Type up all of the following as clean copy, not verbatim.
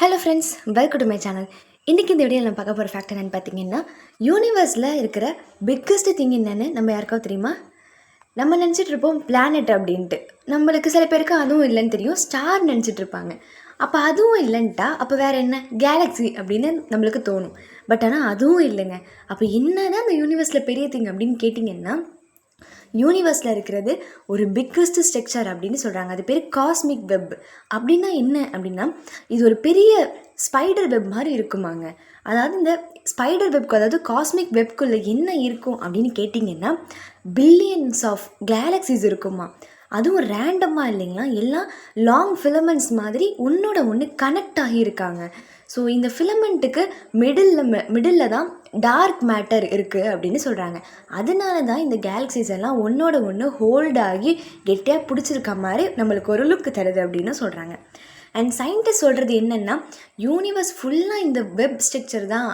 Hello friends, welcome to my channel. இன்றைக்கி இந்த வீடியோவில் நம்ம பார்க்க போகிற ஃபேக்ட் என்னென்னு பார்த்தீங்கன்னா, யூனிவர்ஸில் இருக்கிற பிக்கஸ்ட் திங் என்னென்னு நம்ம யாருக்காவது தெரியுமா? நம்ம நினச்சிட்டு இருப்போம் பிளானட் அப்படின்ட்டு. நம்மளுக்கு சில பேருக்கு அதுவும் இல்லைன்னு தெரியும், ஸ்டார் நினச்சிட்டு இருப்பாங்க. அப்போ அதுவும் இல்லைன்ட்டா அப்போ வேறு என்ன, கேலக்ஸி அப்படின்னு நம்மளுக்கு தோணும். பட் ஆனால் அதுவும் இல்லைங்க. அப்போ என்ன தான் அந்த யூனிவர்ஸில் பெரிய திங் அப்படின்னு கேட்டிங்கன்னா, யூனிவர்ஸில் இருக்கிறது ஒரு பிக்கஸ்ட் ஸ்ட்ரக்சர் அப்படின்னு சொல்கிறாங்க. அது பேர் காஸ்மிக் வெப். அப்படின்னா என்ன அப்படின்னா, இது ஒரு பெரிய ஸ்பைடர் வெப் மாதிரி இருக்குமாங்க. அதாவது இந்த ஸ்பைடர் வெப்க்கு, அதாவது காஸ்மிக் வெப்குள்ளே என்ன இருக்கும் அப்படின்னு கேட்டிங்கன்னா, பில்லியன்ஸ் ஆஃப் கேலக்ஸிஸ் இருக்குமா. அதுவும் ரேண்டமாக இல்லைங்களா, எல்லாம் லாங் ஃபிலமெண்ட்ஸ் மாதிரி ஒன்றோட ஒன்று கனெக்ட் ஆகியிருக்காங்க. ஸோ இந்த ஃபிலமெண்ட்டுக்கு மிடில் தான் டார்க் மேட்டர் இருக்குது அப்படின்னு சொல்கிறாங்க. அதனால தான் இந்த கேலக்ஸிஸ் எல்லாம் ஒன்றோட ஒன்று ஹோல்டாகி கெட்டியாக பிடிச்சிருக்க மாதிரி நம்மளுக்கு ஒரு லுக்கு தருது அப்படின்னு சொல்கிறாங்க. அண்ட் சயின்டிஸ்ட் சொல்கிறது என்னென்னா, யூனிவர்ஸ் ஃபுல்லாக இந்த வெப் ஸ்ட்ரக்சர் தான்,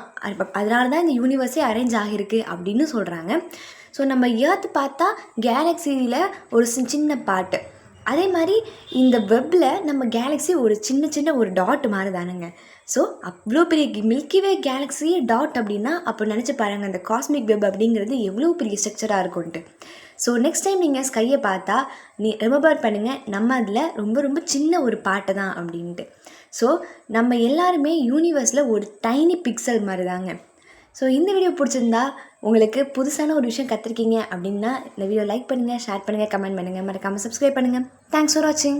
அதனால தான் இந்த யூனிவர்ஸே அரேஞ்ச் ஆகிருக்கு அப்படின்னு சொல்கிறாங்க. ஸோ நம்ம எர்த் பார்த்தா கேலக்ஸியில் ஒரு சின்ன பார்ட்டு, அதே மாதிரி இந்த வெப்பில் நம்ம கேலக்ஸி ஒரு சின்ன ஒரு டாட் மாதிரி தானுங்க. ஸோ அவ்வளோ பெரிய மில்கிவே கேலக்ஸியே டாட் அப்படின்னா, அப்போ நினச்சி பாருங்கள் அந்த காஸ்மிக் வெப் அப்படிங்கிறது எவ்வளோ பெரிய ஸ்ட்ரக்சராக இருக்கும்ன்ட்டு. ஸோ நெக்ஸ்ட் டைம் நீங்கள் ஸ்கையை பார்த்தா ரிமெம்பர் பண்ணுங்கள், நம்ம அதில் ரொம்ப சின்ன ஒரு பாட்டு தான் அப்படின்ட்டு. ஸோ நம்ம எல்லாருமே யூனிவர்ஸில் ஒரு டைனி பிக்சல் மாதிரி தாங்க. ஸோ இந்த வீடியோ பிடிச்சிருந்தா, உங்களுக்கு புதுசான ஒரு விஷயம் கற்றுருக்கீங்க அப்படின்னா இந்த வீடியோ லைக் பண்ணுங்கள், ஷேர் பண்ணுங்கள், கமெண்ட் பண்ணுங்கள், மறக்காமல் சப்ஸ்கிரைப் பண்ணுங்கள். தேங்க்ஸ் ஃபார் வாட்சிங்.